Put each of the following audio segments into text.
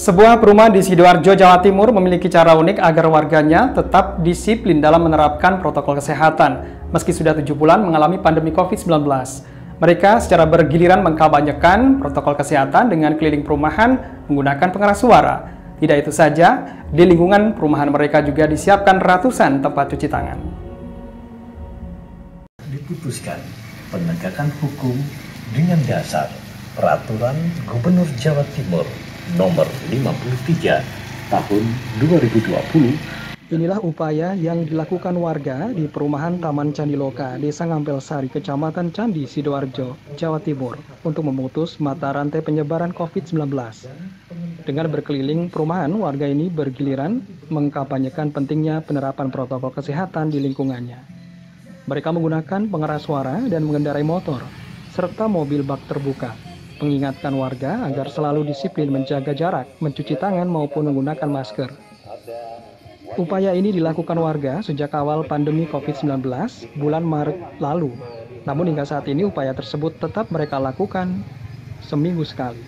Sebuah perumahan di Sidoarjo, Jawa Timur memiliki cara unik agar warganya tetap disiplin dalam menerapkan protokol kesehatan, meski sudah 7 bulan mengalami pandemi COVID-19. Mereka secara bergiliran mengkampanyekan protokol kesehatan dengan keliling perumahan menggunakan pengeras suara. Tidak itu saja, di lingkungan perumahan mereka juga disiapkan ratusan tempat cuci tangan. Diputuskan penegakan hukum dengan dasar Peraturan Gubernur Jawa Timur Nomor 53 Tahun 2020. Inilah upaya yang dilakukan warga di perumahan Taman Candiloka, Desa Ngampelsari, Kecamatan Candi, Sidoarjo, Jawa Timur, untuk memutus mata rantai penyebaran COVID-19. Dengan berkeliling perumahan, warga ini bergiliran mengkampanyekan pentingnya penerapan protokol kesehatan di lingkungannya. Mereka menggunakan pengeras suara dan mengendarai motor, serta mobil bak terbuka, mengingatkan warga agar selalu disiplin menjaga jarak, mencuci tangan maupun menggunakan masker. Upaya ini dilakukan warga sejak awal pandemi COVID-19 bulan Maret lalu. Namun hingga saat ini upaya tersebut tetap mereka lakukan seminggu sekali.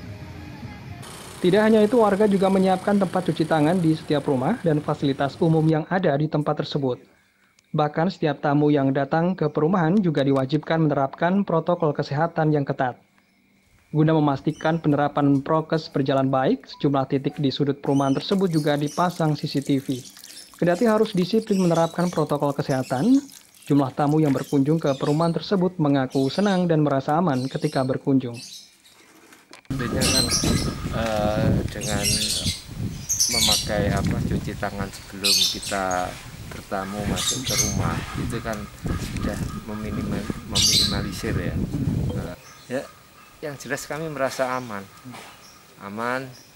Tidak hanya itu, warga juga menyiapkan tempat cuci tangan di setiap rumah dan fasilitas umum yang ada di tempat tersebut. Bahkan setiap tamu yang datang ke perumahan juga diwajibkan menerapkan protokol kesehatan yang ketat. Guna memastikan penerapan prokes berjalan baik, sejumlah titik di sudut perumahan tersebut juga dipasang CCTV. Kendati harus disiplin menerapkan protokol kesehatan, jumlah tamu yang berkunjung ke perumahan tersebut mengaku senang dan merasa aman ketika berkunjung. Tentunya kan dengan memakai cuci tangan sebelum kita bertamu masuk ke rumah, itu kan sudah meminimalisir ya. Yang jelas kami merasa aman,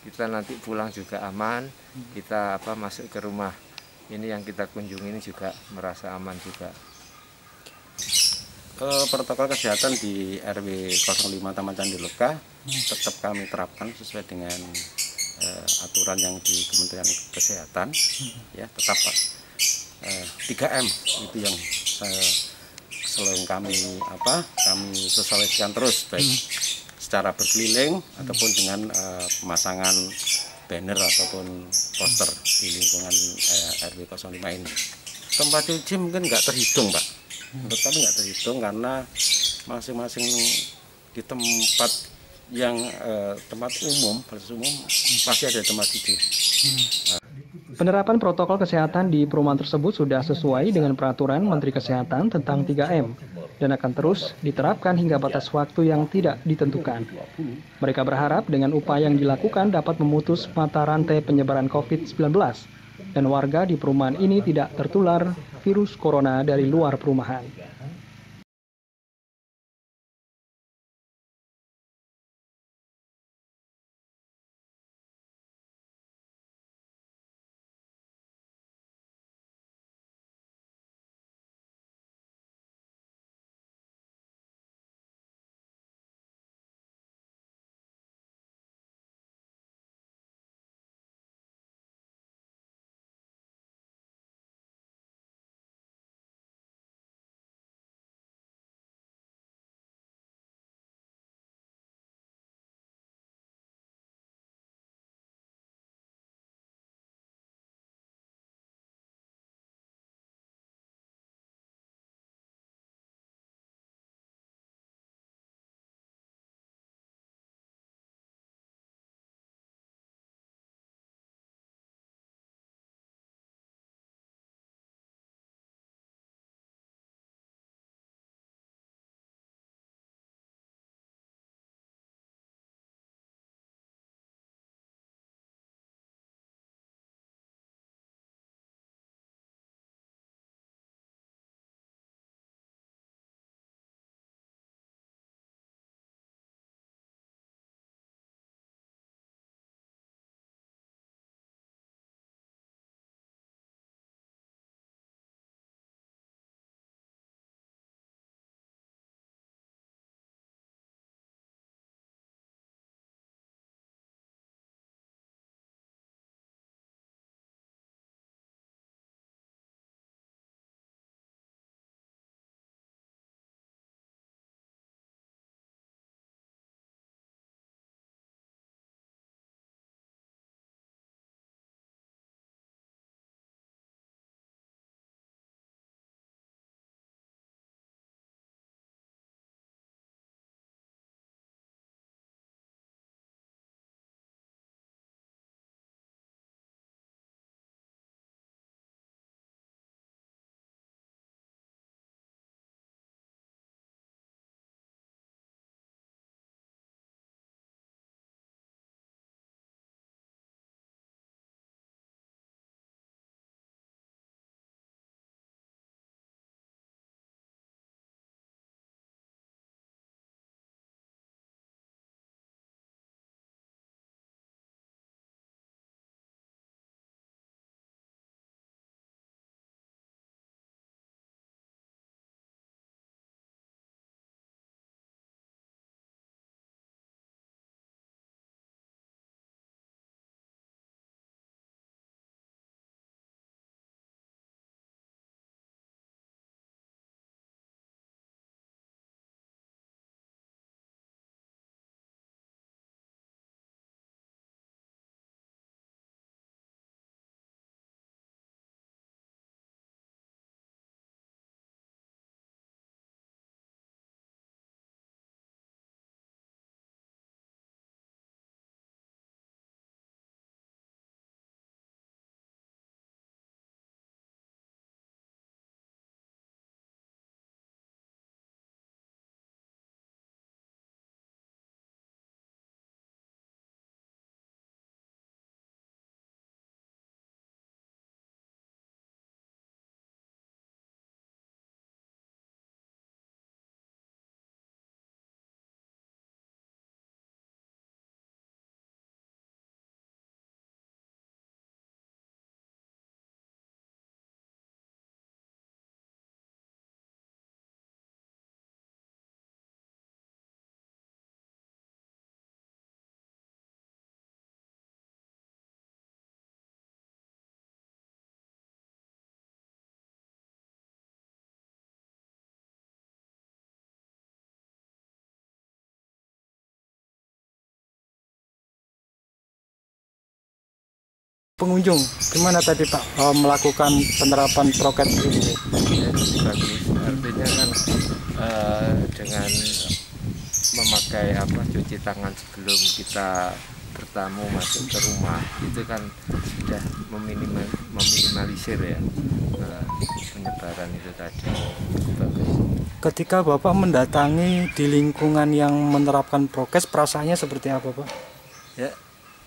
kita nanti pulang juga aman, kita masuk ke rumah ini yang kita kunjungi ini juga merasa aman juga. Protokol kesehatan di RW 05 Taman Candiloka tetap kami terapkan sesuai dengan aturan yang di Kementerian Kesehatan, ya tetap 3M itu yang selain kami sosialisasikan terus, baik secara berkeliling ataupun dengan pemasangan banner ataupun poster di lingkungan RW 05 ini. Tempat cuci mungkin nggak terhitung, Pak. Menurut kami nggak terhitung karena masing-masing di tempat yang tempat umum, pasti ada tempat cuci. Penerapan protokol kesehatan di perumahan tersebut sudah sesuai dengan peraturan Menteri Kesehatan tentang 3M dan akan terus diterapkan hingga batas waktu yang tidak ditentukan. Mereka berharap dengan upaya yang dilakukan dapat memutus mata rantai penyebaran COVID-19 dan warga di perumahan ini tidak tertular virus corona dari luar perumahan. pengunjung, gimana tadi Pak melakukan penerapan prokes ini? Bagus, artinya kan dengan memakai cuci tangan sebelum kita bertamu masuk ke rumah itu kan sudah meminimalisir ya penyebaran itu tadi. Bagus. Ketika Bapak mendatangi di lingkungan yang menerapkan prokes, perasaannya seperti apa Pak? Ya,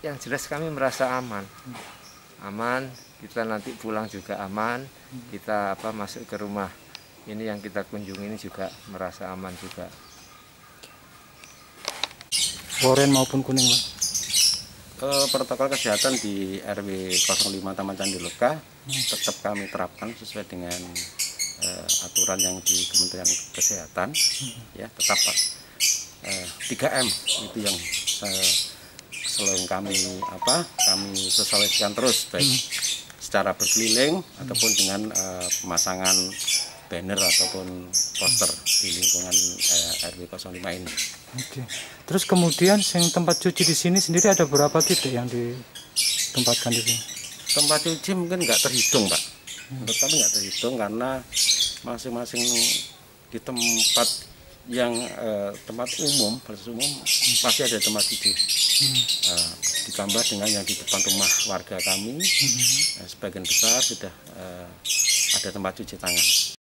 yang jelas kami merasa aman, kita nanti pulang juga aman, kita masuk ke rumah ini yang kita kunjungi ini juga merasa aman juga. Oren maupun kuning Pak? Protokol kesehatan di RW 05 Taman Candiloka tetap kami terapkan sesuai dengan aturan yang di Kementerian Kesehatan, ya tetap 3M itu yang selalu kami sosialisasikan terus, baik secara berkeliling ataupun dengan pemasangan banner ataupun poster di lingkungan RW 05 ini. Oke. Terus kemudian yang tempat cuci di sini sendiri ada berapa titik yang ditempatkan di sini? Tempat cuci mungkin nggak terhitung, Pak. Menurut kami nggak terhitung karena masing-masing di tempat yang tempat umum, fasilitas umum pasti ada tempat cuci. Ditambah dengan yang di depan rumah warga kami, sebagian besar sudah ada tempat cuci tangan.